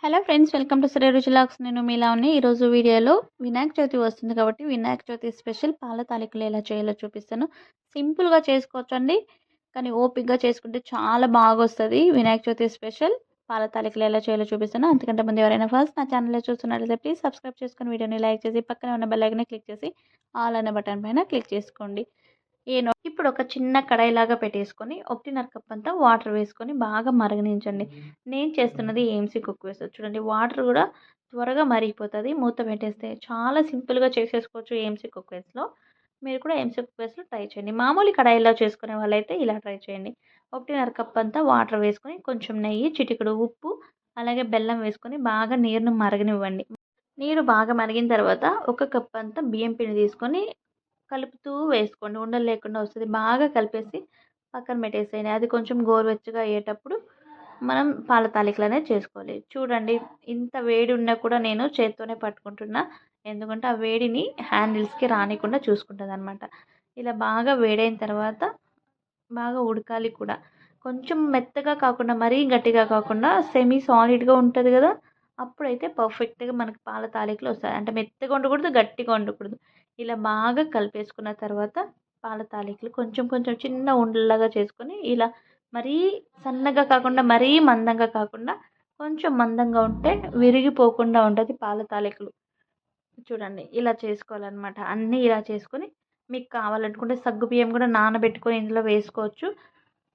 Hello friends, welcome to Sri రుచిలాక్స్. నేను మీ లావణ్య. ఈరోజు వీడియోలో వినాయక చవితి వస్తుంది కాబట్టి వినాయక చవితి స్పెషల్ పాల తాలికలు ఎలా చేయాలో చూపిస్తాను. సింపుల్గా చేసుకోవచ్చండి, కానీ ఓపిక్గా చేసుకుంటే చాలా బాగా వస్తుంది. వినాయక చవితి స్పెషల్ పాల తాలికలు ఎలా చేయాలో చూపిస్తాను. అంతకంటే ముందు ఎవరైనా ఫస్ట్ నా ఛానల్లో చూస్తున్నట్లయితే ప్లీజ్ సబ్స్క్రైబ్ చేసుకొని వీడియోని లైక్ చేసి పక్కనే ఉన్న బెల్ ఐకాన్ని క్లిక్ చేసి ఆల్ అనే బటన్ పైన క్లిక్ చేసుకోండి. ఇప్పుడు ఒక చిన్న కడాయిలాగా పెట్టేసుకొని 1.5 కప్ అంతా వాటర్ వేసుకొని బాగా మరగనించండి. నేను చేస్తున్నది ఏఎంసీ కుక్ వేస్ట్. చూడండి, వాటర్ కూడా త్వరగా మరిగిపోతుంది మూత పెట్టేస్తే. చాలా సింపుల్గా చేసేసుకోవచ్చు ఏఎంసీ కుక్ వేస్ట్లో. మీరు కూడా ఏఎంసీ కుక్ వేస్ట్లో ట్రై చేయండి. మామూలు కడాయిలో చేసుకునే వాళ్ళైతే ఇలా ట్రై చేయండి. 1.5 కప్ అంతా వాటర్ వేసుకొని కొంచెం నెయ్యి, చిటికెడు ఉప్పు, అలాగే బెల్లం వేసుకొని బాగా నీరును మరగనివ్వండి. నీరు బాగా మరిగిన తర్వాత 1 కప్ అంతా బియ్యం పిండి తీసుకొని కలుపుతూ వేసుకోండి. ఉండలు లేకుండా వస్తుంది. బాగా కలిపేసి పక్కన పెట్టేసేయండి. అది కొంచెం గోరువెచ్చగా అయ్యేటప్పుడు మనం పాల తాలికలు అనేది చేసుకోవాలి. చూడండి, ఇంత వేడి ఉన్నా కూడా నేను చేత్తోనే పట్టుకుంటున్నా, ఎందుకంటే ఆ వేడిని హ్యాండిల్స్కి రానికుండా చూసుకుంటుంది అనమాట. ఇలా బాగా వేడైన తర్వాత బాగా ఉడకాలి కూడా. కొంచెం మెత్తగా కాకుండా మరీ గట్టిగా కాకుండా సెమీ సాలిడ్గా ఉంటుంది కదా, అప్పుడైతే పర్ఫెక్ట్గా మనకి పాల తాలికలు వస్తాయి. అంటే మెత్తగా ఉండకూడదు, గట్టిగా ఉండకూడదు. ఇలా బాగా కలిపేసుకున్న తర్వాత పాల తాలికలు కొంచెం కొంచెం చిన్న ఉండల్లాగా చేసుకొని, ఇలా మరీ సన్నగా కాకుండా మరీ మందంగా కాకుండా కొంచెం మందంగా ఉంటే విరిగిపోకుండా ఉంటుంది పాల తాలికలు. చూడండి, ఇలా చేసుకోవాలన్నమాట. అన్నీ ఇలా చేసుకొని మీకు కావాలనుకుంటే సగ్గుబియ్యం కూడా నానబెట్టుకొని ఇందులో వేసుకోవచ్చు.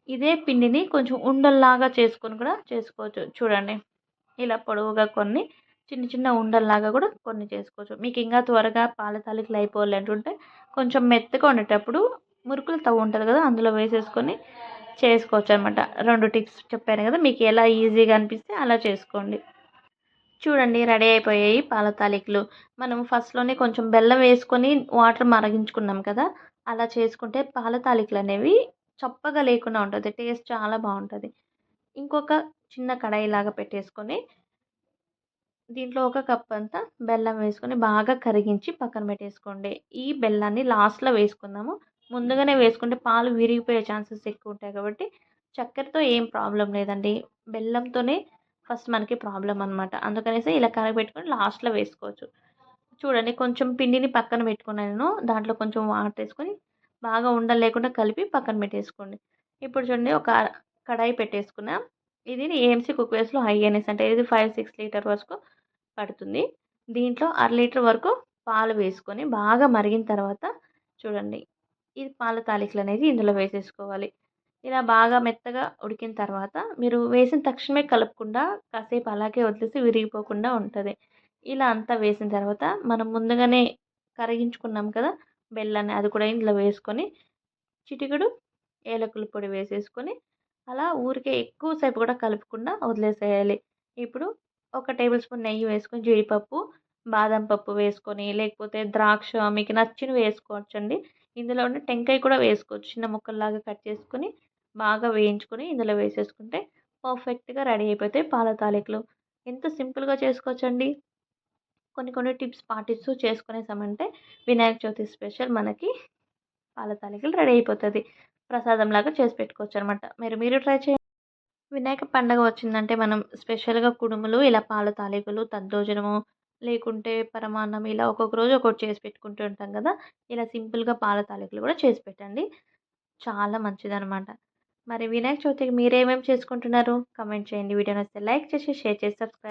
ఇదే పిండిని కొంచెం ఉండల్లాగా చేసుకొని కూడా చేసుకోవచ్చు. చూడండి, ఇలా పొడవుగా కొన్ని చిన్న చిన్న ఉండల్లాగా కూడా కొన్ని చేసుకోవచ్చు. మీకు ఇంకా త్వరగా పాల తాలికలు అయిపోవాలి అంటుంటే కొంచెం మెత్తగా ఉండేటప్పుడు మురుకులు తవ్వు ఉంటుంది కదా, అందులో వేసేసుకొని చేసుకోవచ్చు అనమాట. 2 టిప్స్ చెప్పాను కదా, మీకు ఎలా ఈజీగా అనిపిస్తే అలా చేసుకోండి. చూడండి, రెడీ అయిపోయాయి పాల తాలికలు. మనం ఫస్ట్లోనే కొంచెం బెల్లం వేసుకొని వాటర్ మరిగించుకున్నాం కదా, అలా చేసుకుంటే పాల తాలికలు అనేవి చప్పగా లేకుండా ఉంటుంది. టేస్ట్ చాలా బాగుంటుంది. ఇంకొక చిన్న కడాయిలాగా పెట్టేసుకొని దీంట్లో 1 కప్ అంతా బెల్లం వేసుకొని బాగా కరిగించి పక్కన పెట్టేసుకోండి. ఈ బెల్లాన్ని లాస్ట్లో వేసుకుందాము. ముందుగానే వేసుకుంటే పాలు విరిగిపోయే ఛాన్సెస్ ఎక్కువ ఉంటాయి కాబట్టి చక్కెరతో ఏం ప్రాబ్లం లేదండి. బెల్లంతోనే ఫస్ట్ మనకి ప్రాబ్లం అనమాట. అందుకనేసి ఇలా కరగబెట్టుకొని లాస్ట్లో వేసుకోవచ్చు. చూడండి, కొంచెం పిండిని పక్కన పెట్టుకున్నాను నేను. దాంట్లో కొంచెం వాటర్ వేసుకొని బాగా ఉండలు లేకుండా కలిపి పక్కన పెట్టేసుకోండి. ఇప్పుడు చూడండి, ఒక కడాయి పెట్టేసుకున్నాం. ఇది ఏఎంసీ కుక్ వేస్ట్లో హై అనేసి, అంటే ఇది 5-6 లీటర్ వరకు పడుతుంది. దీంట్లో 1/2 లీటర్ వరకు పాలు వేసుకొని బాగా మరిగిన తర్వాత చూడండి, ఇది పాల తాలికలు అనేది ఇందులో వేసేసుకోవాలి. ఇలా బాగా మెత్తగా ఉడికిన తర్వాత మీరు వేసిన తక్షణమే కలపకుండా కాసేపు అలాగే వదిలేసి విరిగిపోకుండా ఉంటుంది. ఇలా అంతా వేసిన తర్వాత మనం ముందుగానే కరిగించుకున్నాం కదా బెల్లాన్ని, అది కూడా ఇందులో వేసుకొని చిటికెడు ఏలకుల పొడి వేసేసుకొని అలా ఊరికే ఎక్కువసేపు కూడా కలపకుండా వదిలేసేయాలి. ఇప్పుడు 1 టేబుల్ స్పూన్ నెయ్యి వేసుకొని జీడిపప్పు, బాదం పప్పు వేసుకొని, లేకపోతే ద్రాక్ష మీకు నచ్చినవి వేసుకోవచ్చండి. ఇందులో ఉన్న టెంకాయ కూడా వేసుకోవచ్చు. చిన్న ముక్కల్లాగా కట్ చేసుకొని బాగా వేయించుకొని ఇందులో వేసేసుకుంటే పర్ఫెక్ట్గా రెడీ అయిపోతాయి పాల తాలికలు. ఎంతో సింపుల్గా చేసుకోవచ్చండి. కొన్ని కొన్ని టిప్స్ పాటిస్తూ చేసుకునేసామంటే వినాయక చవితి స్పెషల్ మనకి పాల తాలికలు రెడీ అయిపోతుంది. ప్రసాదంలాగా చేసి పెట్టుకోవచ్చు అనమాట. మీరు ట్రై చేయండి. వినాయక పండగ వచ్చిందంటే మనం స్పెషల్గా కుడుములు, ఇలా పాల తాలికలు, దద్దోజనము, లేకుంటే పరమాన్నం, ఇలా ఒక్కొక్క రోజు ఒక్కొక్కటి చేసి పెట్టుకుంటూ ఉంటాం కదా, ఇలా సింపుల్గా పాల తాలికలు కూడా చేసి పెట్టండి. చాలా మంచిదనమాట. మరి వినాయక చవితికి మీరేమేమి చేసుకుంటున్నారు? కమెంట్ చేయండి. వీడియో నచ్చితే లైక్ చేసి షేర్ చేసి సబ్స్క్రైబ్